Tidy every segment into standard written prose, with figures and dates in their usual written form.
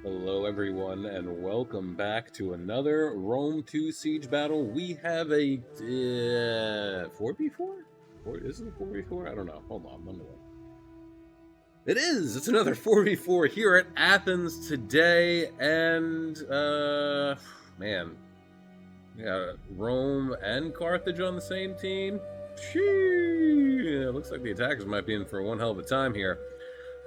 Hello everyone, and welcome back to another Rome 2 siege battle. We have a 4v4? Is it a 4v4? I don't know. Hold on, let me look. It is! It's another 4v4 here at Athens today, and, man. Yeah, Rome and Carthage on the same team? It looks like the attackers might be in for one hell of a time here.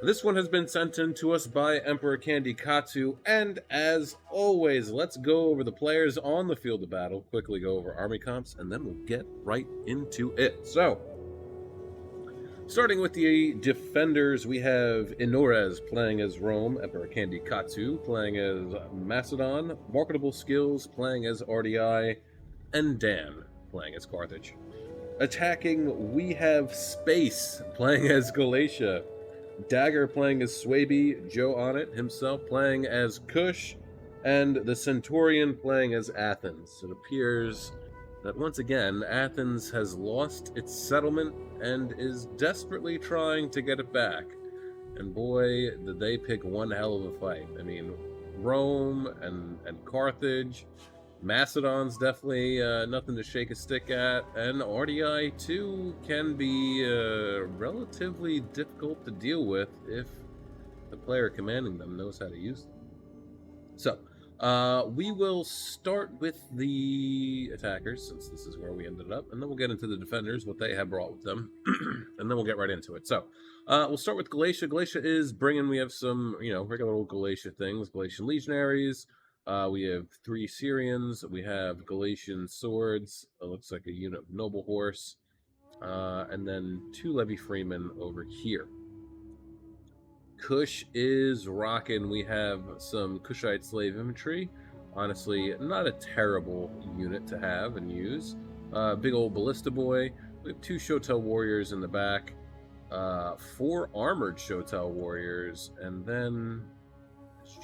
This one has been sent in to us by Emperor Candy Katsu, and as always, let's go over the players on the field of battle, quickly go over army comps, and then we'll get right into it. So, starting with the defenders, we have Inores playing as Rome, Emperor Candy Katsu playing as Macedon, Marketable Skills playing as RDI, and Dan playing as Carthage. Attacking, we have Space playing as Galatia, Dagger playing as Swaby, Joe Onit himself playing as Kush, and the Centurion playing as Athens. It appears that once again, Athens has lost its settlement and is desperately trying to get it back. And boy, did they pick one hell of a fight. I mean, Rome and Carthage, Macedon's definitely nothing to shake a stick at, and RDI too can be relatively difficult to deal with if the player commanding them knows how to use them. So, we will start with the attackers, since this is where we ended up, and then we'll get into the defenders, what they have brought with them, and then we'll get right into it. So, we'll start with Galatia. Galatia is bringing, we have some, regular old Galatia things, Galatian legionaries. We have 3 Syrians. We have Galatian swords. It looks like a unit of noble horse. And then 2 Levy Freemen over here. Kush is rocking. We have some Kushite slave infantry. Honestly, not a terrible unit to have and use. Big old ballista boy. We have 2 Shotel warriors in the back. 4 armored Shotel warriors. And then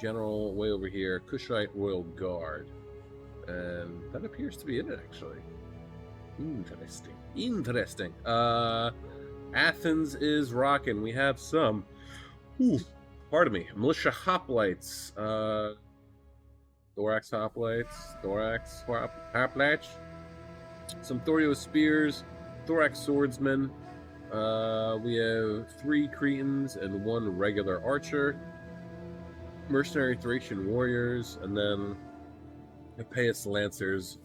general way over here, Kushite Royal Guard, and that appears to be it actually. Interesting. Athens is rocking. We have some militia hoplites, thorax hoplites, some Thorio spears, thorax swordsmen. We have 3 Cretans and 1 regular archer, mercenary Thracian warriors, and then Epeius lancers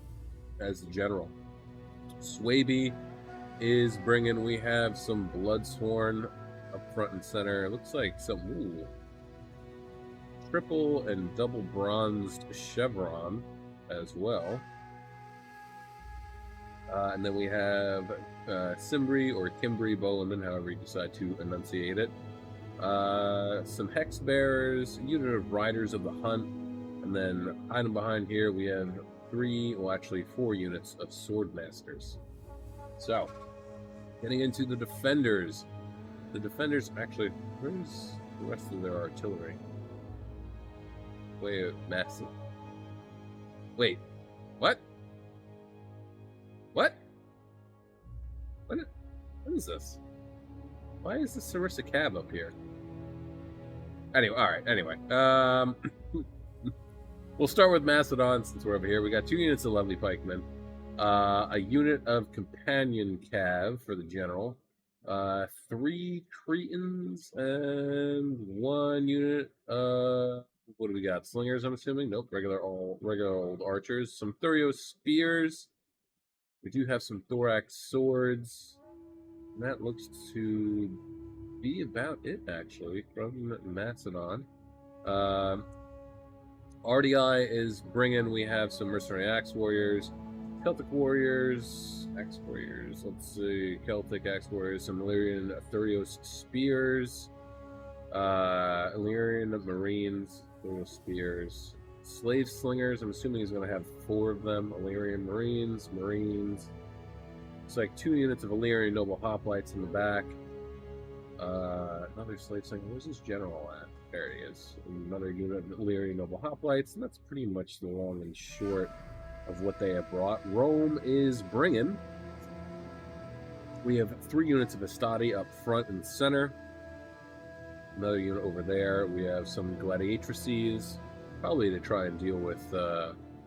as general. Swaby is bringing, we have some Bloodsworn up front and center. It looks like some triple and double bronzed chevron as well. And then we have Cimbri or Kimbri bowmen, however you decide to enunciate it. Some hex bearers, a unit of riders of the hunt, and then hiding behind here we have 4 units of sword masters. So, getting into the defenders. The defenders, actually, where's the rest of their artillery? Wait, massive. Wait, what? What? What is this? Why is the Sarissa cab up here? Anyway, alright, we'll start with Macedon since we're over here. We got 2 units of Lovely Pikemen, a unit of Companion Cav for the general, 3 Cretans, and 1 unit what do we got? Slingers, I'm assuming? Nope, regular old archers. Some Thurio spears. We do have some thorax swords. And that looks to be about it, actually, from Macedon. RDI is bringing, we have some mercenary axe warriors, Celtic warriors, axe warriors, let's see, Celtic axe warriors, some Illyrian Thurios spears, Illyrian marines, Thurios spears, slave slingers, I'm assuming he's going to have 4 of them, Illyrian marines. It's like 2 units of Illyrian noble hoplites in the back. Another slave slinger. Where's this general at? There he is. Another unit of Illyrian noble hoplites, and that's pretty much the long and short of what they have brought. Rome is bringing. We have 3 units of Estati up front and center. Another unit over there. We have some gladiatrices, probably to try and deal with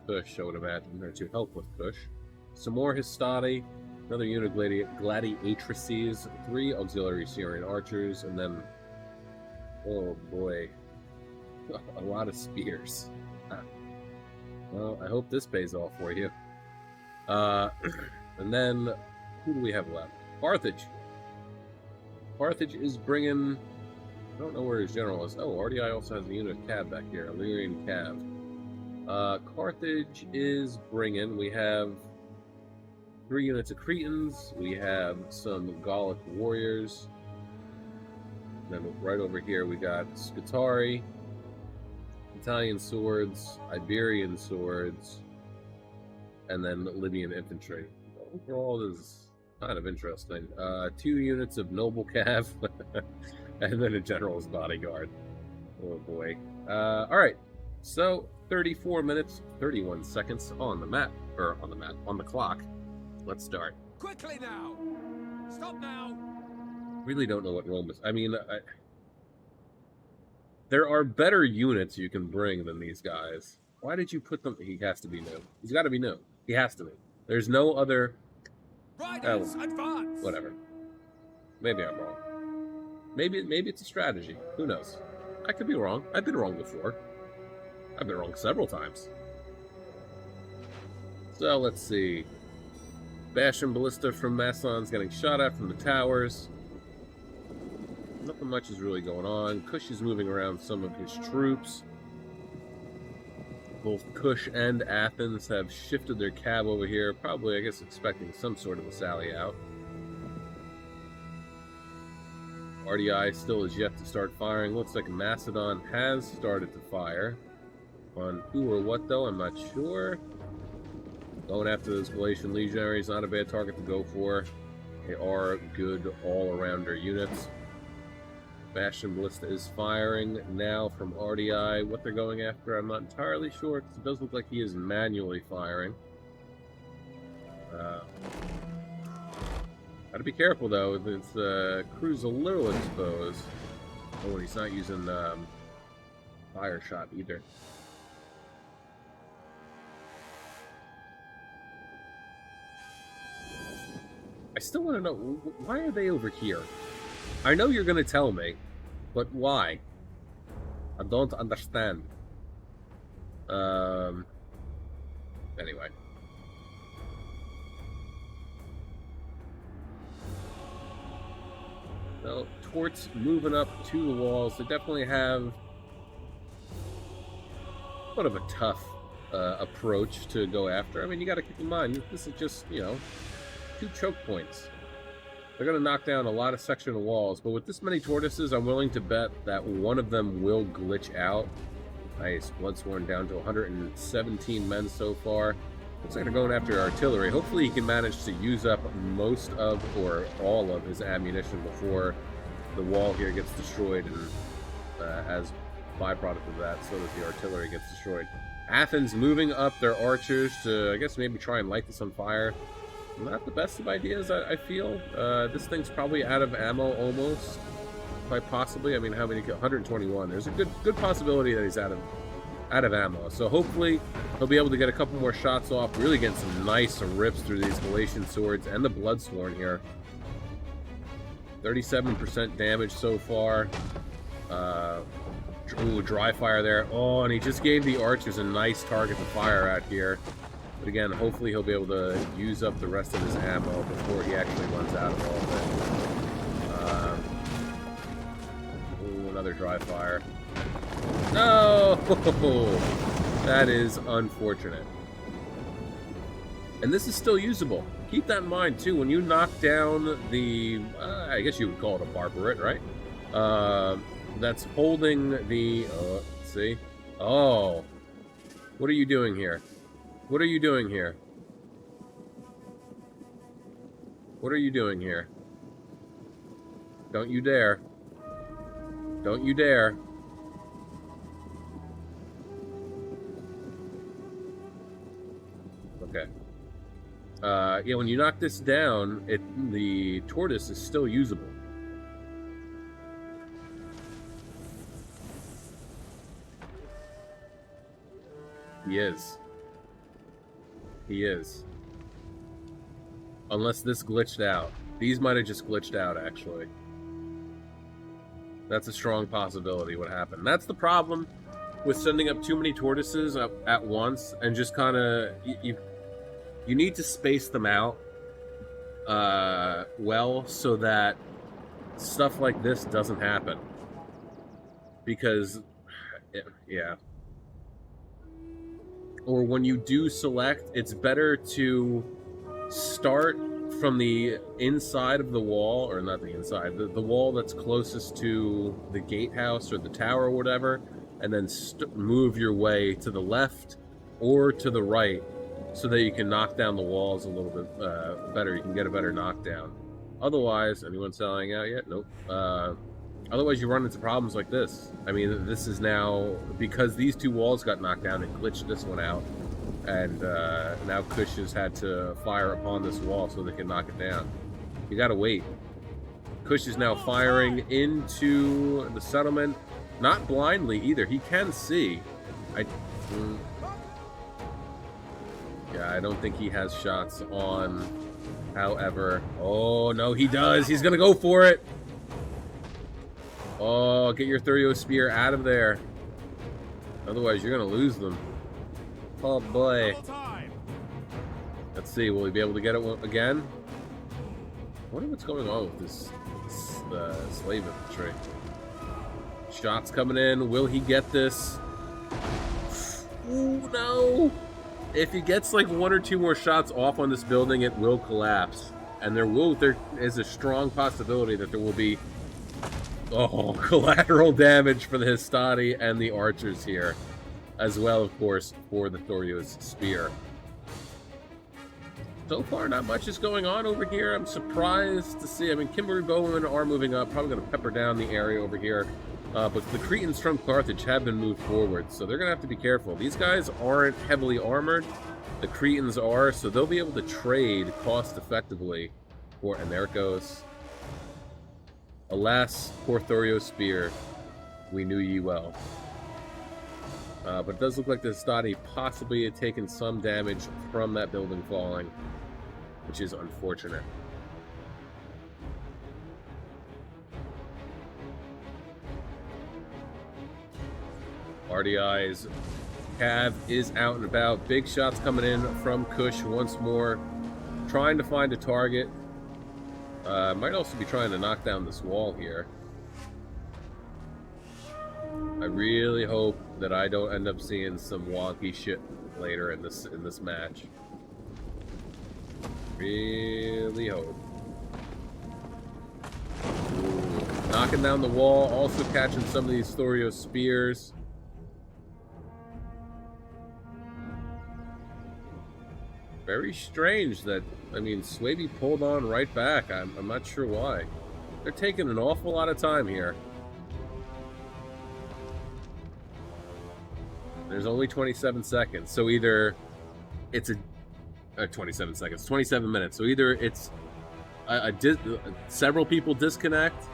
Kush, I would imagine, or to help with Kush. Some more Histati, another unit of gladiatrices, 3 auxiliary Syrian archers, and then, oh boy, a lot of spears. Well, I hope this pays off for you. And then, who do we have left? Carthage. Carthage is bringing... I don't know where his general is. Oh, RDI also has a unit of cav back here, Illyrian cav. Carthage is bringing... We have 3 units of Cretans. We have some Gallic warriors. And then right over here we got Scutari, Italian swords, Iberian swords, and then Libyan infantry. Overall, this is kind of interesting. 2 units of noble cav, and then a general's bodyguard. Oh boy. Alright, so 34 minutes, 31 seconds on the map, or on the clock. Let's start. Quickly now! Stop now! Really don't know what Rome is. I mean, there are better units you can bring than these guys. Why did you put them? He has to be new. He's got to be new. He has to be. There's no other... Riders, advance! Whatever. Maybe I'm wrong. Maybe it's a strategy. Who knows? I could be wrong. I've been wrong before. I've been wrong several times. So, let's see. Bastion Ballista from Macedon's getting shot at from the towers. Nothing much is really going on. Kush is moving around some of his troops. Both Kush and Athens have shifted their cav over here, probably, I guess, expecting some sort of a sally out. RDI still is yet to start firing. Looks like Macedon has started to fire. On who or what, though, I'm not sure. Going after those Galatian legionaries, not a bad target to go for. They are good all-arounder units. Bastion Ballista is firing now from RDI. What they're going after, I'm not entirely sure, because it does look like he is manually firing. Gotta be careful, though. This crew's a little exposed. Oh, and he's not using fire shot either. I still want to know, why are they over here? I know you're going to tell me, but why? I don't understand. Anyway. So, Torts moving up to the walls. They definitely have sort of a tough approach to go after. I mean, you got to keep in mind, this is just, you know, 2 choke points. They're going to knock down a lot of section of walls, but with this many tortoises, I'm willing to bet that one of them will glitch out. Nice. Bloodsworn down to 117 men so far. Looks like they're going after artillery. Hopefully he can manage to use up most of, or all of, his ammunition before the wall here gets destroyed, and as byproduct of that, so that the artillery gets destroyed. Athens moving up their archers to, I guess, maybe try and light this on fire. Not the best of ideas, I feel. This thing's probably out of ammo almost, quite possibly. I mean, how many? 121. There's a good possibility that he's out of ammo. So hopefully he'll be able to get a couple more shots off. Really getting some nice rips through these Galatian swords and the Bloodsworn here. 37% damage so far. Ooh, dry fire there. Oh, and he just gave the archers a nice target to fire at here. But again, hopefully he'll be able to use up the rest of his ammo before he actually runs out of all of it. Ooh, another dry fire. No! That is unfortunate. And this is still usable. Keep that in mind, too. When you knock down the... I guess you would call it a barbarate, right? That's holding the... let's see. Oh. What are you doing here? What are you doing here? What are you doing here? Don't you dare. Don't you dare. Okay. Yeah, when you knock this down, the tortoise is still usable. He is. He is. Unless this glitched out. These might have just glitched out, actually. That's a strong possibility what happened. That's the problem with sending up too many tortoises up at once, and just kind of... You need to space them out well, so that stuff like this doesn't happen. Because, yeah. Or when you do select, it's better to start from the inside of the wall, or not the inside, the wall that's closest to the gatehouse or the tower or whatever, and then move your way to the left or to the right, so that you can knock down the walls a little bit better. You can get a better knockdown. Otherwise, anyone selling out yet? Nope. Otherwise, you run into problems like this. I mean, this is now, because these two walls got knocked down, it glitched this one out. And now Kush has had to fire upon this wall so they can knock it down. You gotta wait. Kush is now firing into the settlement. Not blindly either. He can see. Yeah, I don't think he has shots on. However, oh no, he does. He's gonna go for it. Oh, get your 30 spear out of there. Otherwise, you're gonna lose them. Oh boy. Let's see. Will he be able to get it again? I wonder what's going on with this slave infantry. Shots coming in. Will he get this? Ooh, no. If he gets like one or two more shots off on this building, it will collapse. And there is a strong possibility that there will be collateral damage for the Histati and the archers here. As well, of course, for the Thorio's spear. So far, not much is going on over here. I'm surprised to see. I mean, Kimberly bowmen are moving up. Probably going to pepper down the area over here. But the Cretans from Carthage have been moved forward, so they're going to have to be careful. These guys aren't heavily armored. The Cretans are, so they'll be able to trade cost-effectively. And there it goes. Alas, poor Thorio's spear. We knew ye well. But it does look like the Histati possibly had taken some damage from that building falling, which is unfortunate. RDI's Cav is out and about. Big shots coming in from Kush once more. Trying to find a target. Might also be trying to knock down this wall here. I really hope that I don't end up seeing some wonky shit later in this match. Really hope. Ooh. Knocking down the wall, also catching some of these Thorio spears. Very strange that, I mean, Swaby pulled on right back. I'm not sure why. They're taking an awful lot of time here. There's only 27 seconds, so either it's 27 seconds, 27 minutes. So either it's several people disconnect,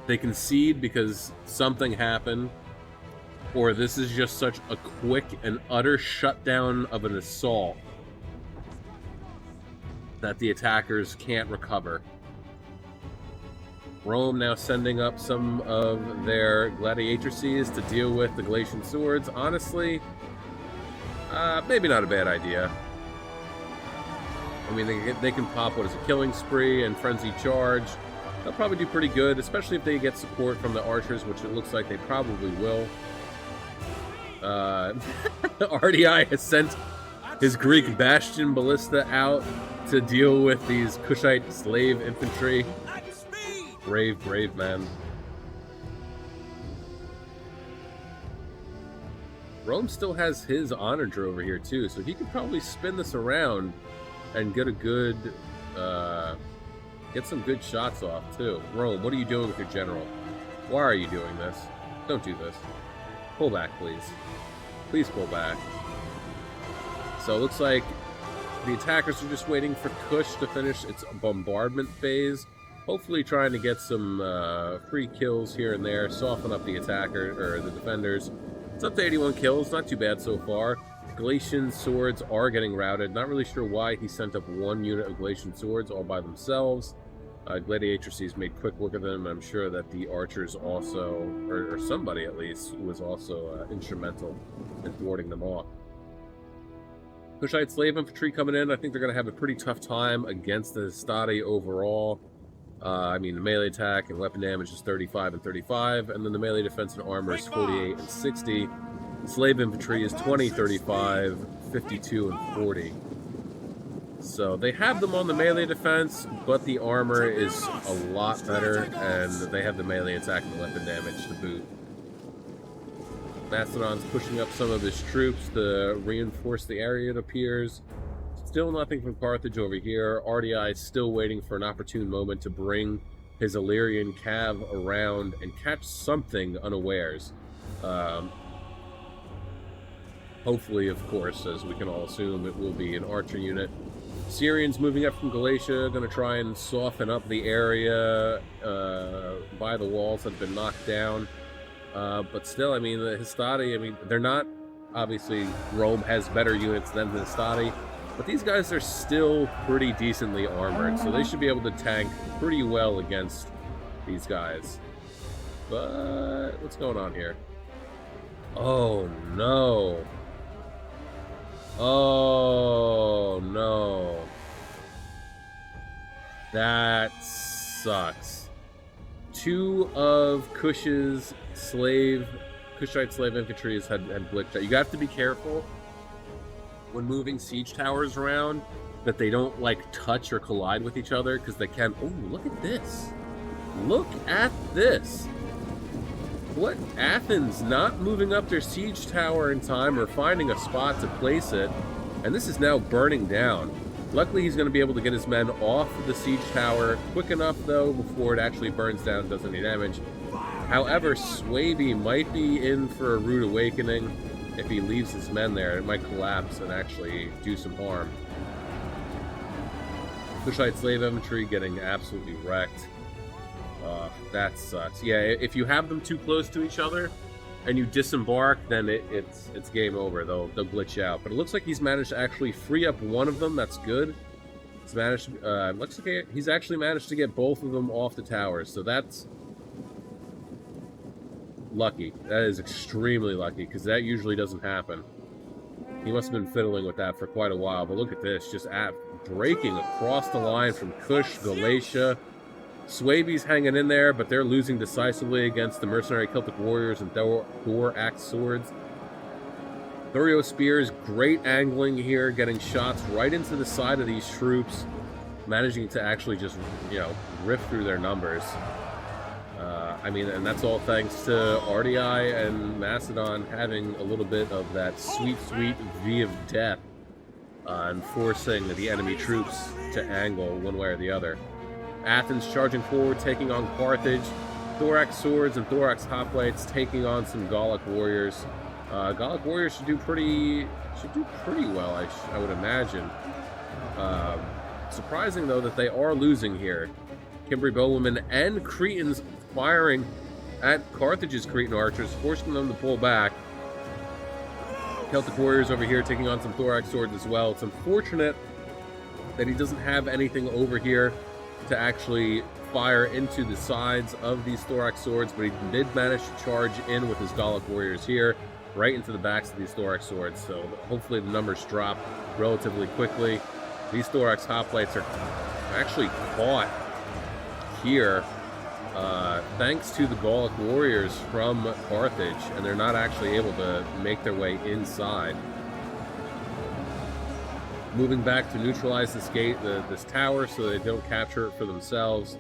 they concede because something happened, or this is just such a quick and utter shutdown of an assault that the attackers can't recover. Rome now sending up some of their gladiatrices to deal with the Galatian swords. Honestly, maybe not a bad idea. I mean, they can pop what is a killing spree and frenzy charge. They'll probably do pretty good, especially if they get support from the archers, which it looks like they probably will. RDI has sent his Greek Bastion Ballista out to deal with these Kushite slave infantry. Brave, brave man. Rome still has his onager over here too, so he could probably spin this around and get a good, get some good shots off too. Rome, what are you doing with your general? Why are you doing this? Don't do this. Pull back, please. Please pull back. So it looks like the attackers are just waiting for Kush to finish its bombardment phase. Hopefully trying to get some free kills here and there, soften up the attacker or the defenders. It's up to 81 kills, not too bad so far. Galatian swords are getting routed. Not really sure why he sent up one unit of Galatian swords all by themselves. Gladiatrices made quick work of them. I'm sure that the archers also, or somebody at least, was also instrumental in thwarting them off. Kushite slave infantry coming in. I think they're going to have a pretty tough time against the Hastati overall. I mean, the melee attack and weapon damage is 35 and 35, and then the melee defense and armor is 48 and 60. Slave infantry is 20, 35, 52, and 40. So they have them on the melee defense, but the armor is a lot better, and they have the melee attack and the weapon damage to boot. Macedon's pushing up some of his troops to reinforce the area, it appears. Still nothing from Carthage over here. RDI is still waiting for an opportune moment to bring his Illyrian cav around and catch something unawares. Hopefully, of course, as we can all assume, it will be an archer unit. Syrians moving up from Galatia, going to try and soften up the area by the walls that have been knocked down. But still, I mean, the Hastati, I mean, they're not, obviously, Rome has better units than the Hastati, but these guys are still pretty decently armored, so they should be able to tank pretty well against these guys. But what's going on here? Oh, no. Oh, no. That sucks. Two of Kushite slave infantry had glitched out. You have to be careful when moving siege towers around that they don't, like, touch or collide with each other, because they can... Oh, look at this. Look at this. What? Athens not moving up their siege tower in time or finding a spot to place it, and this is now burning down. Luckily, he's going to be able to get his men off the siege tower quick enough, though, before it actually burns down and does any damage. However, Swaby might be in for a rude awakening. If he leaves his men there, it might collapse and actually do some harm. Kushite slave infantry getting absolutely wrecked. That sucks. Yeah, if you have them too close to each other and you disembark, then it's game over. They'll glitch out. But it looks like he's managed to actually free up one of them. That's good. He's managed. Looks like he's actually managed to get both of them off the towers. So that's lucky. That is extremely lucky, because that usually doesn't happen. He must have been fiddling with that for quite a while. But look at this, just breaking across the line from Kush, Galatia. Swaby's hanging in there, but they're losing decisively against the mercenary Celtic warriors and Thor-axe swords. Thurio spears, great angling here, getting shots right into the side of these troops, managing to actually just, you know, rip through their numbers. I mean, and that's all thanks to RDI and Macedon having a little bit of that sweet, sweet V of death and forcing the enemy troops to angle one way or the other. Athens charging forward, taking on Carthage. Thorax swords and Thorax hoplites taking on some Gallic warriors. Gallic warriors should do pretty well, I would imagine. Surprising though that they are losing here. Cimbri bowwomen and Cretans firing at Carthage's Cretan archers, forcing them to pull back. Celtic warriors over here taking on some Thorax swords as well. It's unfortunate that he doesn't have anything over here to actually fire into the sides of these Thorax swords, but he did manage to charge in with his Gallic warriors here, right into the backs of these Thorax swords, so hopefully the numbers drop relatively quickly. These Thorax hoplites are actually caught here thanks to the Gallic warriors from Carthage, and they're not actually able to make their way inside. Moving back to neutralize this gate, this tower, so they don't capture it for themselves.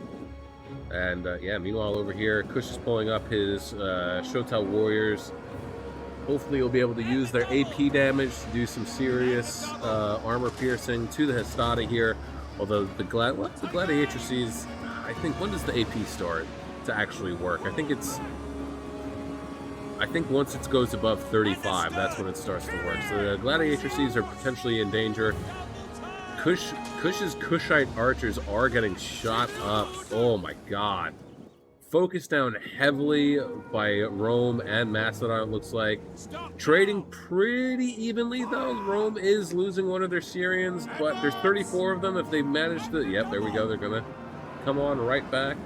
And yeah, meanwhile over here, Kush is pulling up his Shotel warriors. Hopefully he'll be able to use their AP damage to do some serious armor piercing to the Hastati here. Although the Gladiatrices, I think, when does the AP start to actually work? I think once it goes above 35, that's when it starts to work. So the Gladiatrices are potentially in danger. Kush's Kushite archers are getting shot up. Oh my god. focused down heavily by Rome and Macedon, it looks like. Trading pretty evenly, though. Rome is losing one of their Syrians, but there's 34 of them. If they manage to... Yep, there we go. They're going to come on right back.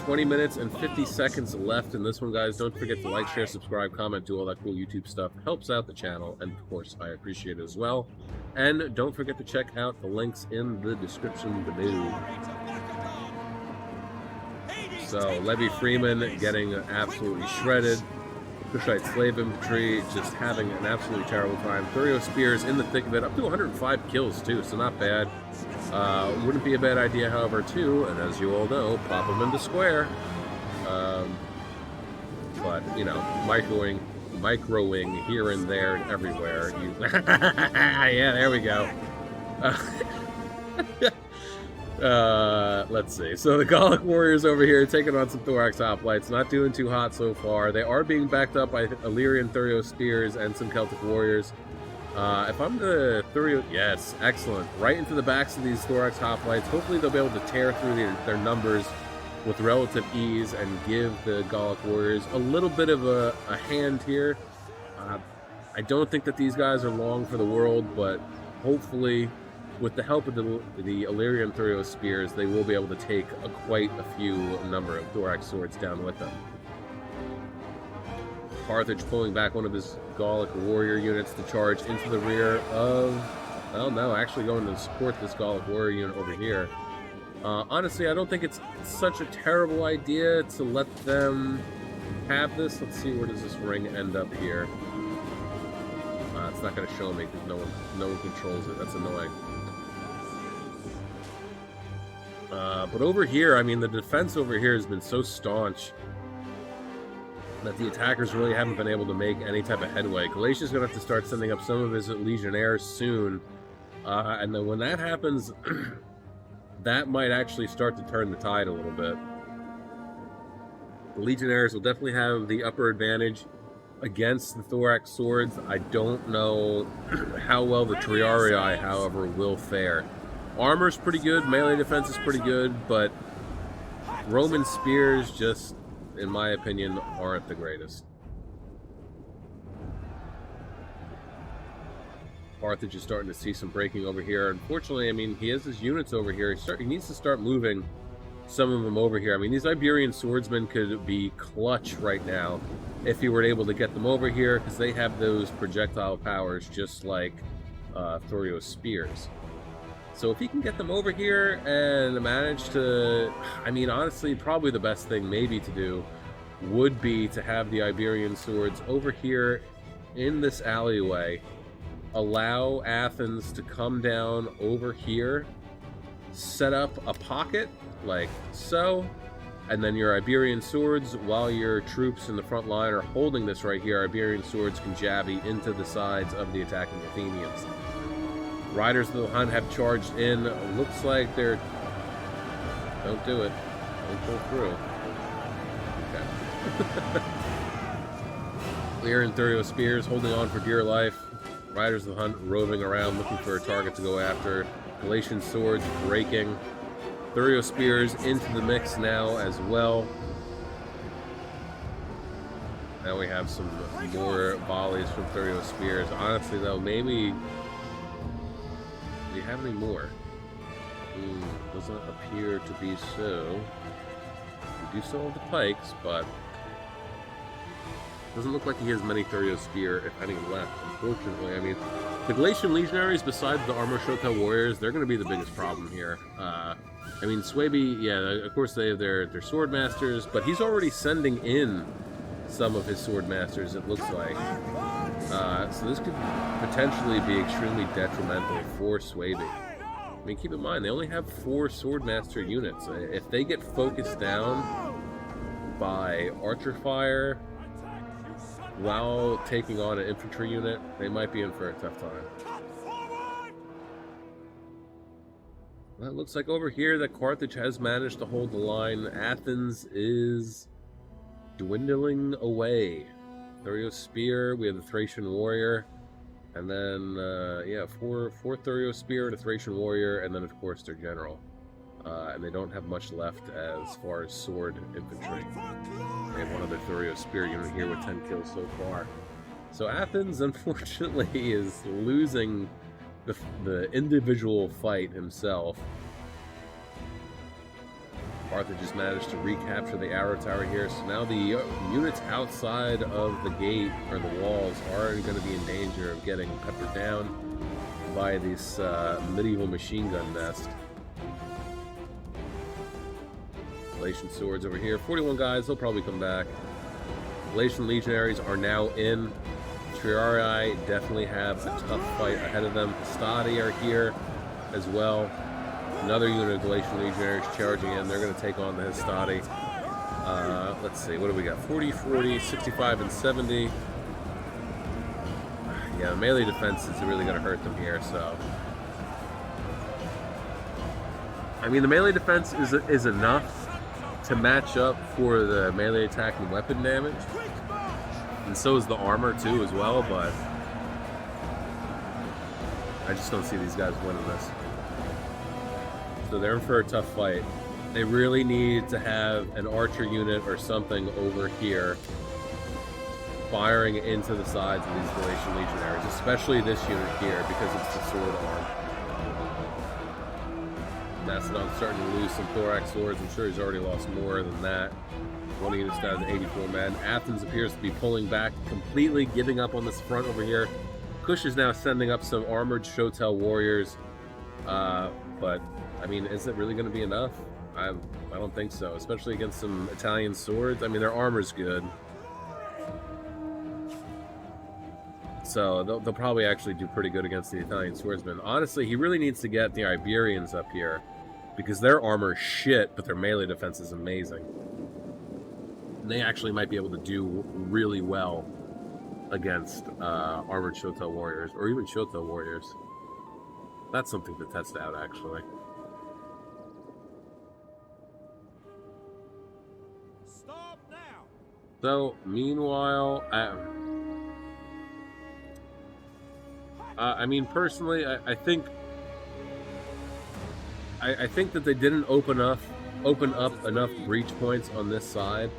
20 minutes and 50 seconds left in this one, guys. Don't forget to like, share, subscribe, comment, do all that cool YouTube stuff. Helps out the channel, and of course, I appreciate it as well. And don't forget to check out the links in the description below. So, Levy Freeman getting absolutely shredded. Kushite slave infantry just having an absolutely terrible time. Thurio Spears in the thick of it, up to 105 kills too, so not bad. Wouldn't be a bad idea, however, too, and as you all know, pop them into square. But, you know, microing here and there and everywhere. Yeah, there we go. Let's see. So the Gallic warriors over here taking on some Thorax hoplites. Not doing too hot so far. They are being backed up by Illyrian Thurio spears and some Celtic warriors. If I'm the Thurio... Yes, excellent. Right into the backs of these Thorax hoplites. Hopefully they'll be able to tear through their numbers with relative ease and give the Gallic warriors a little bit of a hand here. I don't think that these guys are long for the world, but hopefully, with the help of the Illyrian Thurio spears, they will be able to take quite a few number of Thorax swords down with them. Carthage pulling back one of his Gallic warrior units to charge into the rear of... Well, no, actually going to support this Gallic warrior unit over here. Honestly, I don't think it's such a terrible idea to let them have this. Let's see, where does this ring end up here? It's not going to show me because no one controls it. That's annoying. But over here, I mean, the defense over here has been so staunch that the attackers really haven't been able to make any type of headway. Galatia's going to have to start sending up some of his legionnaires soon. And then when that happens, that might actually start to turn the tide a little bit. The legionnaires will definitely have the upper advantage against the Thorax swords. I don't know how well the Triarii, however, will fare. Armor's pretty good, melee defense is pretty good, but Roman spears just, in my opinion, aren't the greatest. Carthage is starting to see some breaking over here. Unfortunately, I mean, he has his units over here. He needs to start moving some of them over here. I mean, these Iberian swordsmen could be clutch right now if he were able to get them over here, because they have those projectile powers just like Thurio spears. So if he can get them over here and manage to... I mean, honestly, probably the best thing maybe to do would be to have the Iberian swords over here in this alleyway, allow Athens to come down over here, set up a pocket like so, and then your Iberian swords, while your troops in the front line are holding this right here, Iberian swords can jabby into the sides of the attacking Athenians. Riders of the Hunt have charged in. Looks like they're... Don't do it. Don't pull through. Okay. Illyrian Thurio spears holding on for dear life. Riders of the Hunt roving around looking for a target to go after. Galatian swords breaking. Thurio spears into the mix now as well. Now we have some more volleys from Thurio spears. Honestly, though, maybe... Do you have any more? Doesn't appear to be so. We do still have the pikes, but doesn't look like he has many Thurio spear, if any, left, unfortunately. I mean, the Galatian legionaries, besides the armor Shotel warriors, they're going to be the biggest problem here. I mean, Swaby, yeah, of course they have their sword masters, but he's already sending in some of his sword masters, it looks like. So this could potentially be extremely detrimental for Swaby. I mean, keep in mind, they only have 4 swordmaster units. If they get focused down by archer fire while taking on an infantry unit, they might be in for a tough time. Well, it looks like over here that Carthage has managed to hold the line. Athens is dwindling away. Thurio spear, we have the Thracian warrior, and then yeah, four Thurio spear and a Thracian warrior, and then of course their general. and they don't have much left as far as sword infantry. They have one other Thurio spear unit here with 10 kills so far. So Athens, unfortunately, is losing the individual fight himself. Arthur just managed to recapture the arrow tower here, so now the units outside of the gate, or the walls, are going to be in danger of getting peppered down by this medieval machine gun nest. Galatian swords over here, 41 guys, they'll probably come back. Galatian legionaries are now in. Triarii definitely have a tough fight ahead of them. Hastati are here as well. Another unit of Galatian legionaries charging in. They're going to take on the Hastati. Let's see, what do we got? 40, 40, 65, and 70. Yeah, the melee defense is really going to hurt them here, so... I mean, the melee defense is enough to match up for the melee attack and weapon damage. And so is the armor, too, as well, but... I just don't see these guys winning this. So they're in for a tough fight. They really need to have an archer unit or something over here firing into the sides of these Galatian legionaries, especially this unit here because it's the sword arm. Macedon's starting to lose some thorax swords. I'm sure he's already lost more than that. One unit's down to 84 men. Athens appears to be pulling back completely, giving up on this front over here. Kush is now sending up some armored Shotel warriors, but I mean, is it really going to be enough? I don't think so, especially against some Italian swords. I mean, their armor's good. So they'll probably actually do pretty good against the Italian swordsmen. Honestly, he really needs to get the Iberians up here because their armor is shit, but their melee defense is amazing. And they actually might be able to do really well against armored Shotel warriors, or even Shotel warriors. That's something to test out, actually. Stop now. So, meanwhile, I mean, personally, I think that they didn't open up enough breach points on this side,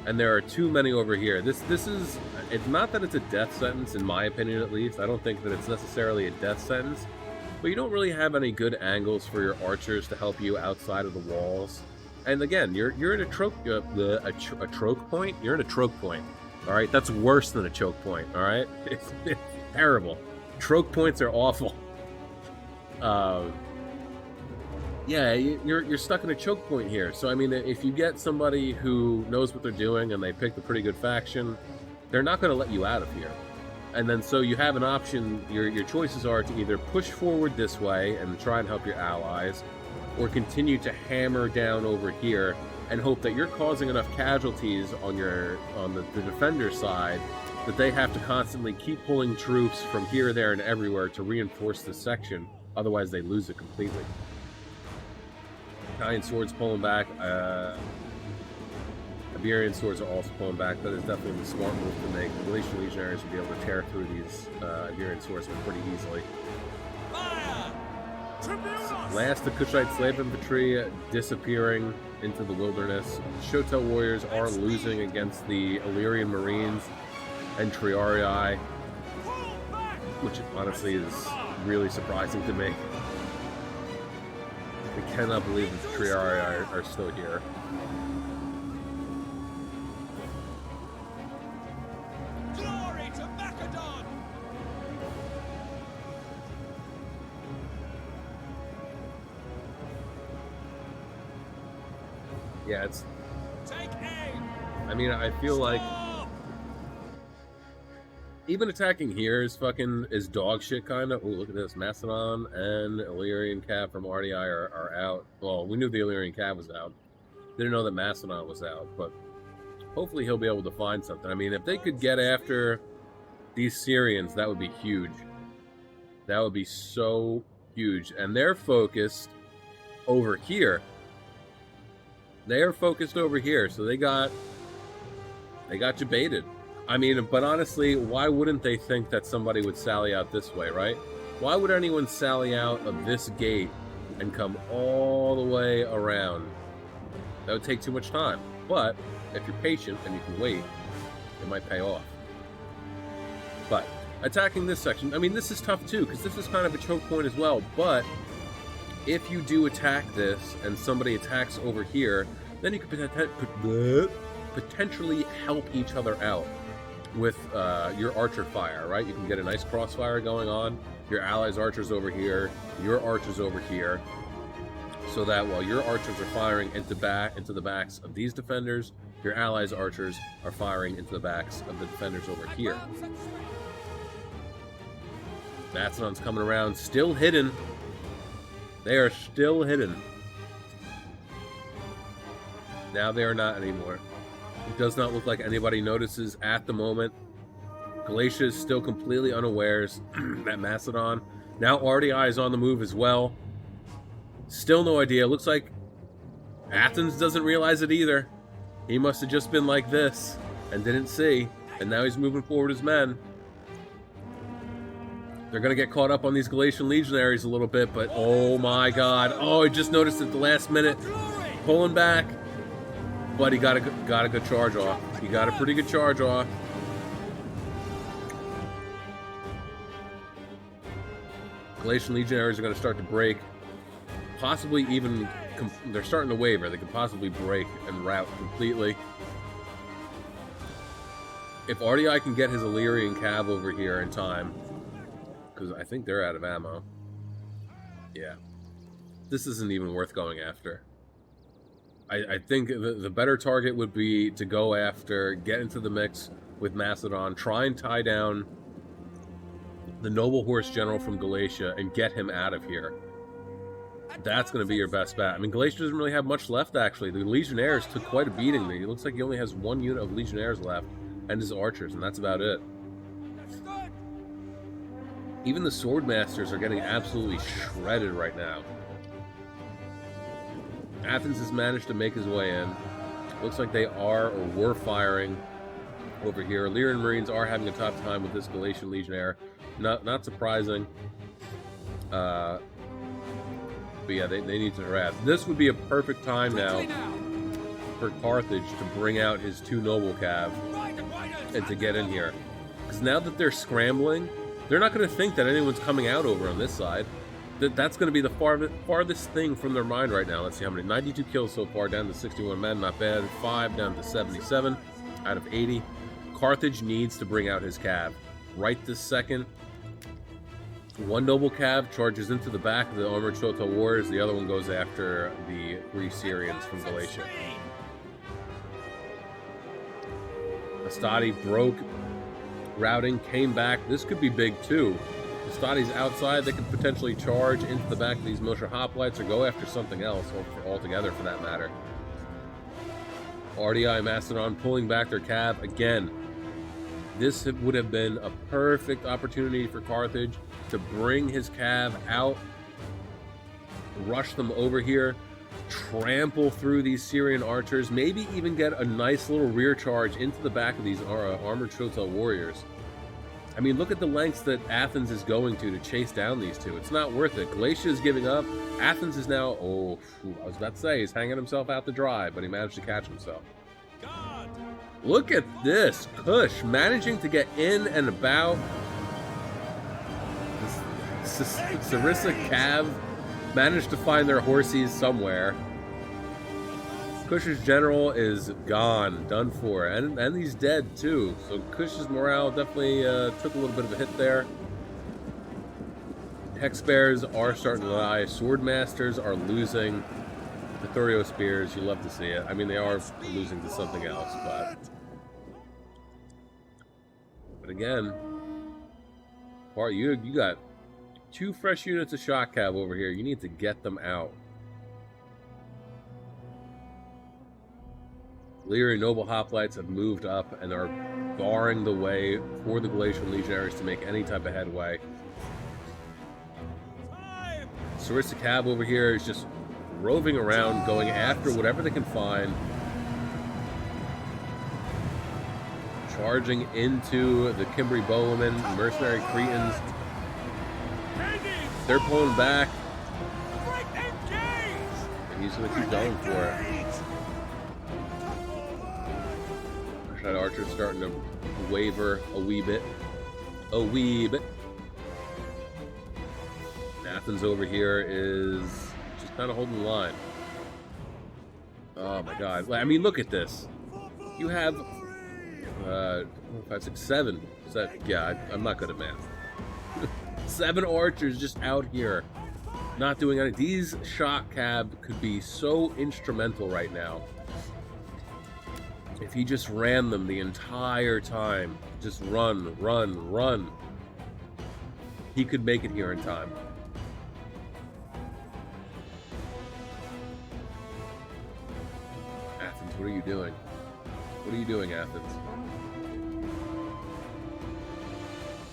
and there are too many over here. This is, it's not that it's a death sentence, in my opinion at least. I don't think that it's necessarily a death sentence, but you don't really have any good angles for your archers to help you outside of the walls. And again, you're in a troke point. You're in a troke point. All right, that's worse than a choke point. All right, it's terrible. Troke points are awful. Yeah, you're stuck in a choke point here. So I mean, if you get somebody who knows what they're doing and they picked a pretty good faction, they're not going to let you out of here. And then so you have an option. Your choices are to either push forward this way and try and help your allies, or continue to hammer down over here and hope that you're causing enough casualties on the defender side that they have to constantly keep pulling troops from here, there, and everywhere to reinforce this section. Otherwise, they lose it completely. Italian swords pulling back. Iberian swords are also pulling back. That is definitely the smart move to make. The Galatian legionaries will be able to tear through these Iberian swordsmen pretty easily. Last, the Kushite slave infantry disappearing into the wilderness. Shotel warriors are losing against the Illyrian marines and Triarii, which honestly is really surprising to me. I cannot believe that the Triarii are still here. Glory to Macedon. Yeah, it's... Take aim. I mean, I feel like even attacking here is dog shit, kind of. Ooh, look at this. Macedon and Illyrian Cav from RDI are out. Well, we knew the Illyrian Cav was out. Didn't know that Macedon was out, but hopefully he'll be able to find something. I mean, if they could get after these Syrians, that would be huge. That would be so huge. And they're focused over here. They are focused over here, so they got you baited. I mean, but honestly, why wouldn't they think that somebody would sally out this way, right? Why would anyone sally out of this gate and come all the way around. That would take too much time, but if you're patient and you can wait, it might pay off. But attacking this section, I mean, this is tough too, because this is kind of a choke point as well, but if you do attack this and somebody attacks over here, then you could potentially help each other out with your archer fire, right? You can get a nice crossfire going on. Your allies' archers over here, your archers over here, so that while your archers are firing into the backs of these defenders, your allies' archers are firing into the backs of the defenders over here. Macedon's coming around, still hidden. They are still hidden. Now they are not anymore. It does not look like anybody notices at the moment. Galatia is still completely unawares that Macedon. Now RDI is on the move as well. Still no idea. Looks like Athens doesn't realize it either. He must have just been like this and didn't see. And now he's moving forward his men. They're going to get caught up on these Galatian legionaries a little bit, but oh my god. Oh, I just noticed at the last minute. Pulling back. But he got a good charge off. He got a pretty good charge off. Galatian legionaries are going to start to break. Possibly even... they're starting to waver. They could possibly break and rout completely. If RDI can get his Illyrian cav over here in time... because I think they're out of ammo. Yeah. This isn't even worth going after. I think the better target would be to go after, get into the mix with Macedon, try and tie down the noble horse general from Galatia and get him out of here. That's going to be your best bet. I mean, Galatia doesn't really have much left, actually. The Legionnaires took quite a beating. It looks like he only has one unit of Legionnaires left and his archers, and that's about it. Even the Swordmasters are getting absolutely shredded right now. Athens has managed to make his way in. Looks like they are or were firing over here. Illyrian Marines are having a tough time with this Galatian Legionnaire. Not surprising. But yeah, they need to harass. This would be a perfect time now for Carthage to bring out his two noble cav and to get in here. Because now that they're scrambling, they're not going to think that anyone's coming out over on this side. That's going to be the farthest thing from their mind right now. Let's see how many. 92 kills so far, down to 61 men. Not bad. 5 down to 77 out of 80. Carthage needs to bring out his cav right this second. One noble cav charges into the back of the armored Chota warriors. The other one goes after the 3 Syrians from Galatia. Astadi broke routing, came back. This could be big too. Astadi's outside. They could potentially charge into the back of these Mosher hoplites or go after something else altogether for that matter. RDI Macedon pulling back their cav again. This would have been a perfect opportunity for Carthage to bring his cav out, rush them over here, trample through these Syrian archers, maybe even get a nice little rear charge into the back of these armored Chota warriors. I mean, look at the lengths that Athens is going to chase down these two. It's not worth it. Galatia is giving up. Athens is now, I was about to say, he's hanging himself out to dry, but he managed to catch himself. God. Look at this. Kush managing to get in and about. Sarissa Cav managed to find their horses somewhere. Kush's general is gone, done for, and he's dead too. So Kush's morale definitely took a little bit of a hit there. Hex bears are starting to die. Swordmasters are losing. The Thurio spears, you love to see it. I mean, they are losing to something else, but again, you got 2 fresh units of shock cav over here. You need to get them out. Illyrian noble hoplites have moved up and are barring the way for the Galatian legionaries to make any type of headway. Sarissa Cav over here is just roving around, going after whatever they can find. Charging into the Cimbri bowmen, mercenary Cretans. They're pulling back. he's going to keep going for it. That archer's starting to waver a wee bit. A wee bit. Athens over here is just kind of holding the line. Oh my god. I mean, look at this. You have 5, 6, 7. Yeah, I'm not good at math. 7 archers just out here not doing anything. These shot cab could be so instrumental right now. If he just ran them the entire time, just run, run, run, he could make it here in time. Athens, what are you doing? What are you doing, Athens?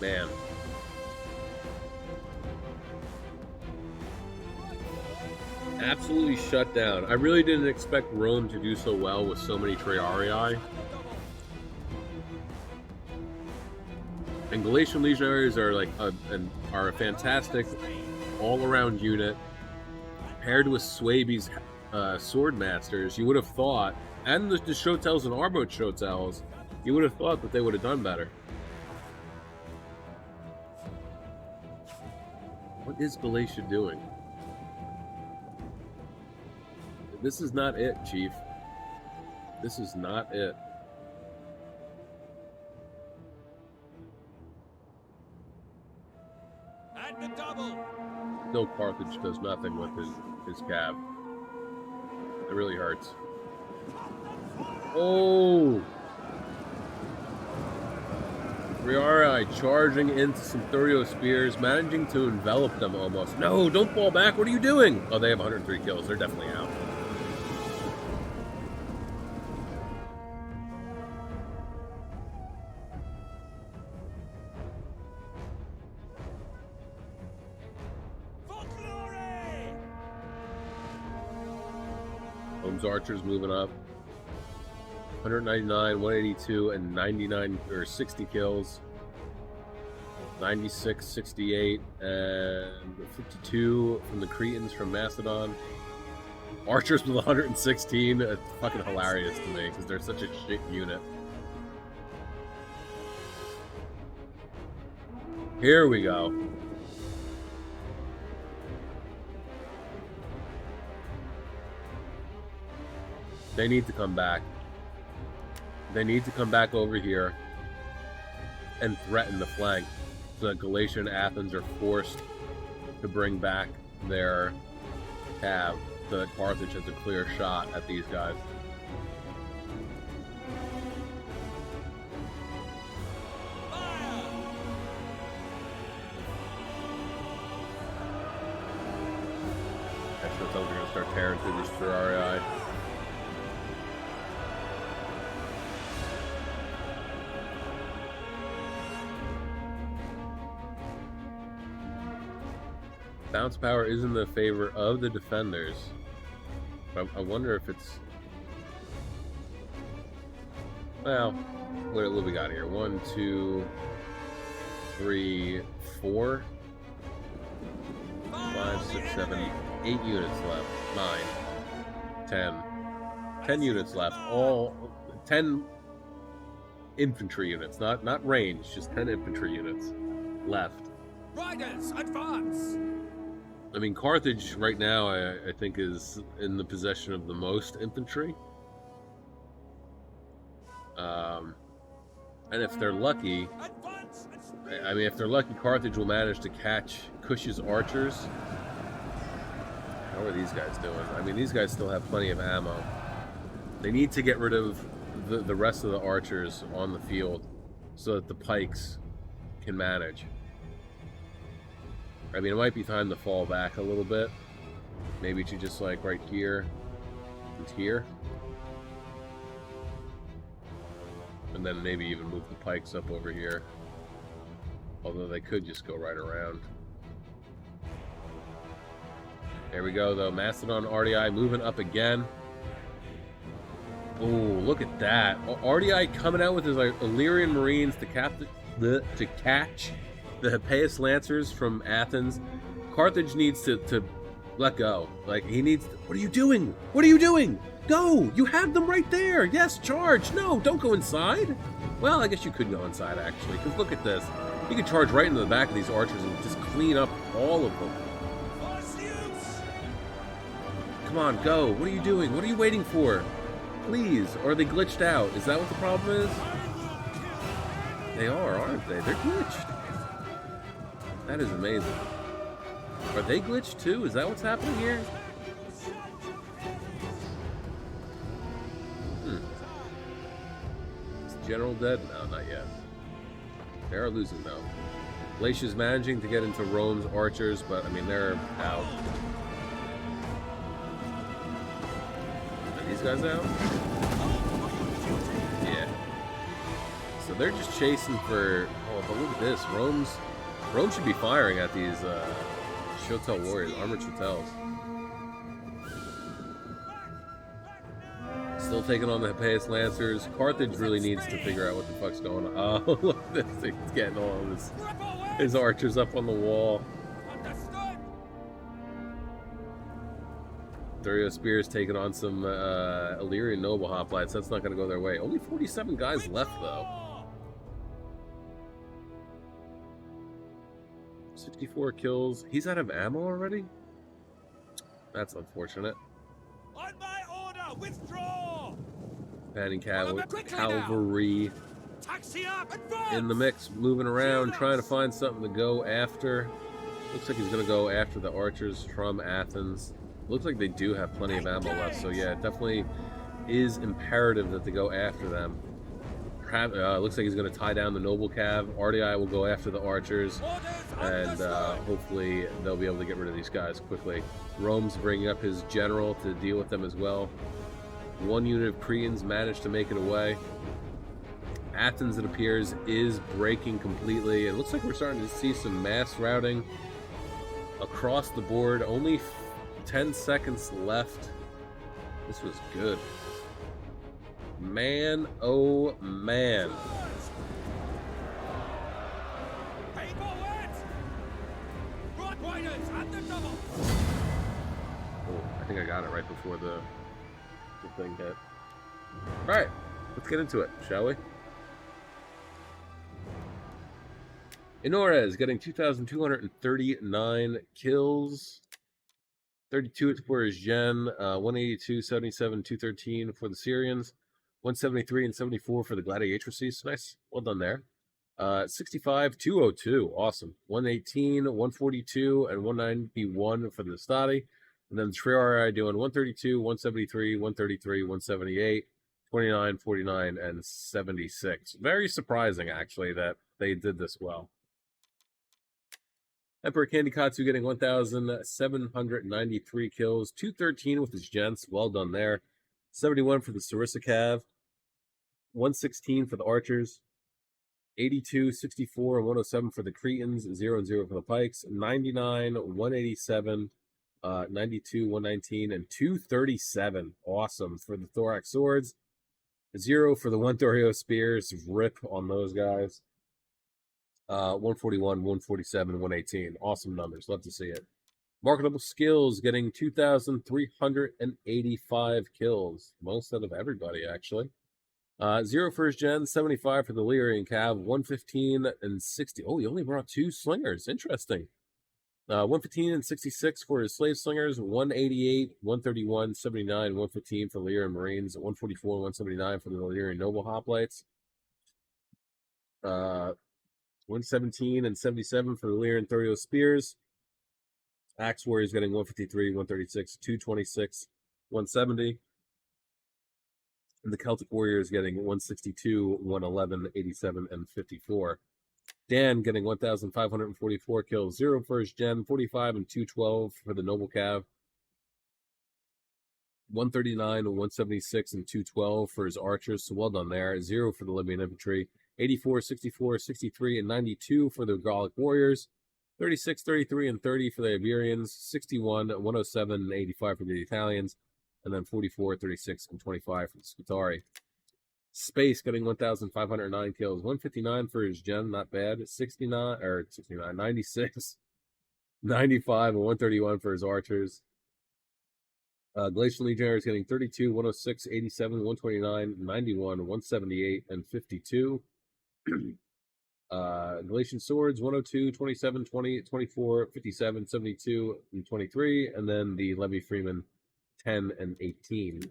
Man. Absolutely shut down. I really didn't expect Rome to do so well with so many Triarii. And Galatian legionaries are like are a fantastic all-around unit. Paired with Swaby's sword masters, you would have thought, and the Shotels and Armored Shotels, you would have thought that they would have done better. What is Galatia doing? This is not it, Chief. This is not it. And the double. No, Carthage does nothing with his cab. It really hurts. Oh! Triarii charging into some Thurio spears, managing to envelop them almost. No, don't fall back. What are you doing? Oh, they have 103 kills. They're definitely out. Rome's archers moving up. 199, 182, and 99 or 60 kills. 96, 68, and 52 from the Cretans from Macedon. Archers with 116. It's fucking hilarious to me because they're such a shit unit. Here we go. They need to come back. They need to come back over here and threaten the flank so that Galatia and Athens are forced to bring back their cav so that Carthage has a clear shot at these guys. Actually, they're going to start tearing through these Triarii. Bounce power is in the favor of the defenders. I wonder if it's... Well, what do we got here? 1, 2, 3, 4, 5, 6, 7, 8 units left. 9, 10. 10 units left. All 10 infantry units, not range, just 10 infantry units left. Riders, advance! I mean, Carthage right now, I think, is in the possession of the most infantry. And if they're lucky, I mean, if they're lucky, Carthage will manage to catch Cush's archers. How are these guys doing? I mean, these guys still have plenty of ammo. They need to get rid of the rest of the archers on the field so that the pikes can manage. I mean, it might be time to fall back a little bit. Maybe to just like right here and here. And then maybe even move the pikes up over here. Although they could just go right around. There we go, though. Macedon RDI moving up again. Oh, look at that. RDI coming out with his like, Illyrian Marines to catch the Hippeus Lancers from Athens. Carthage needs to let go. Like, he needs to, what are you doing? What are you doing? Go! You have them right there! Yes, charge! No, don't go inside! Well, I guess you could go inside, actually, because look at this. You could charge right into the back of these archers and just clean up all of them. Come on, go. What are you doing? What are you waiting for? Please. Or are they glitched out? Is that what the problem is? They are, aren't they? They're glitched. That is amazing. Are they glitched too? Is that what's happening here? Is the general dead? No, not yet. They are losing though. Glacia's managing to get into Rome's archers, but I mean, they're out. Are these guys out? Yeah. So they're just chasing for... Oh, but look at this. Rome should be firing at these Chotel warriors, armored Chotels. Still taking on the Hippias Lancers. Carthage really needs to figure out what the fuck's going on. Oh, look at this. He's getting all of his archers up on the wall. Thurio Spears taking on some Illyrian noble hoplites. That's not going to go their way. Only 47 guys left, though. 64 kills. He's out of ammo already? That's unfortunate. On my order, withdraw! Panning cavalry Taxi up, advance! in the mix, moving around, trying to find something to go after. Looks like he's going to go after the archers from Athens. Looks like they do have plenty of ammo left, so yeah, it definitely is imperative that they go after them. Looks like he's going to tie down the noble cav. RDI will go after the archers, and hopefully they'll be able to get rid of these guys quickly. Rome's bringing up his general to deal with them as well. One unit of Creans managed to make it away. Athens, it appears, is breaking completely. It looks like we're starting to see some mass routing across the board. Only 10 seconds left. This was good. Man, oh man. Oh, I think I got it right before the thing hit. Alright, let's get into it, shall we? Inores getting 2,239 kills. 32 for his gen, 182, 77, 213 for the Syrians. 173 and 74 for the Gladiatrices. Nice. Well done there. 65, 202. Awesome. 118, 142, and 191 for the Stati. And then the Triarii doing 132, 173, 133, 178, 29, 49, and 76. Very surprising, actually, that they did this well. Emperor Candy Katsu getting 1,793 kills. 213 with his gents. Well done there. 71 for the Sarissa Cav. 116 for the archers, 82, 64, and 107 for the Cretans, 0 and 0 for the pikes, 99, 187, 92, 119, and 237. Awesome for the thorax swords. 0 for the one Thurio spears. Rip on those guys. 141, 147, 118. Awesome numbers. Love to see it. Marketable skills getting 2,385 kills. Most out of everybody, actually. 0 for his gen, 75 for the Illyrian Cav, 115 and 60. Oh, he only brought 2 slingers. Interesting. 115 and 66 for his slave slingers, 188, 131, 79, 115 for the Illyrian Marines, 144, 179 for the Illyrian Noble Hoplites. 117 and 77 for the Illyrian Thurio Spears. Axe Warriors getting 153, 136, 226, 170. And the Celtic Warriors getting 162, 111, 87, and 54. Dan getting 1,544 kills, 0 for his gen, 45 and 212 for the Noble Cav. 139, 176, and 212 for his archers, so well done there. 0 for the Libyan infantry. 84, 64, 63, and 92 for the Gallic Warriors. 36, 33, and 30 for the Iberians. 61, 107, and 85 for the Italians. And then 44, 36, and 25 for the Scutari. Space getting 1,509 kills. 159 for his gen, not bad. 69, 96, 95, and 131 for his archers. Glacial Legionnaires getting 32, 106, 87, 129, 91, 178, and 52. Galatian Swords 102, 27, 20, 24, 57, 72, and 23. And then the Levy Freeman 10 and 18.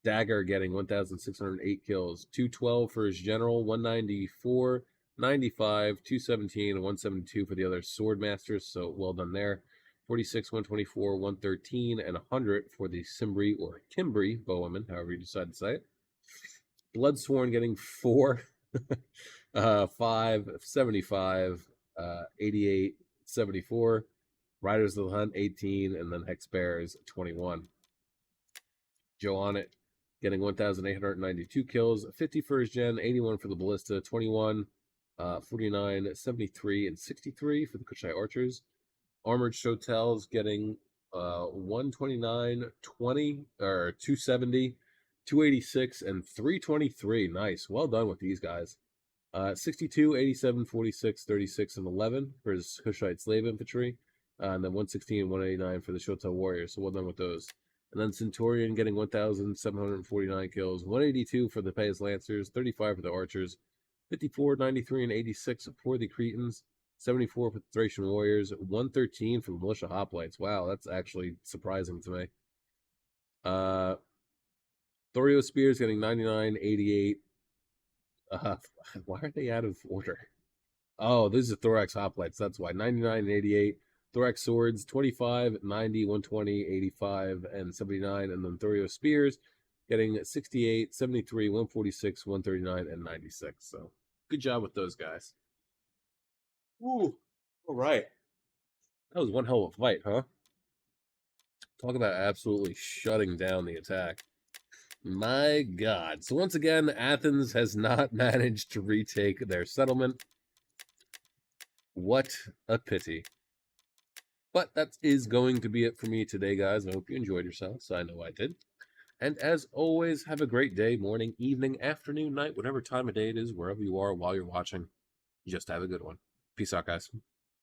Dagger getting 1,608 kills, 212 for his general, 194, 95, 217, and 172 for the other sword masters. So well done there. 46, 124, 113, and 100 for the Cimbri or Kimbri bowwomen, however you decide to say it. Bloodsworn getting 4, 5, 75, 88, 74. Riders of the Hunt 18, and then Hex Bears 21. Joe on it, getting 1,892 kills, 50 for his gen, 81 for the Ballista, 21, 49, 73, and 63 for the Kushite Archers. Armored Shotels getting 129, 20, or 270, 286, and 323. Nice. Well done with these guys. 62, 87, 46, 36, and 11 for his Kushite Slave Infantry. And then 116 and 189 for the Shotel Warriors. So well done with those. And then Centurion getting 1,749 kills, 182 for the Payas Lancers, 35 for the Archers, 54, 93, and 86 for the Cretans, 74 for the Thracian Warriors, 113 for the Militia Hoplites. Wow, that's actually surprising to me. Thorio Spears getting 99, 88. Why are they out of order? Oh, this is Thorax Hoplites. That's why. 99 and 88. Thorax Swords, 25, 90, 120, 85, and 79. And then Thorio Spears getting 68, 73, 146, 139, and 96. So good job with those guys. Ooh, all right. That was one hell of a fight, huh? Talk about absolutely shutting down the attack. My God. So once again, Athens has not managed to retake their settlement. What a pity. But that is going to be it for me today, guys. I hope you enjoyed yourselves. I know I did. And as always, have a great day, morning, evening, afternoon, night, whatever time of day it is, wherever you are while you're watching. Just have a good one. Peace out, guys.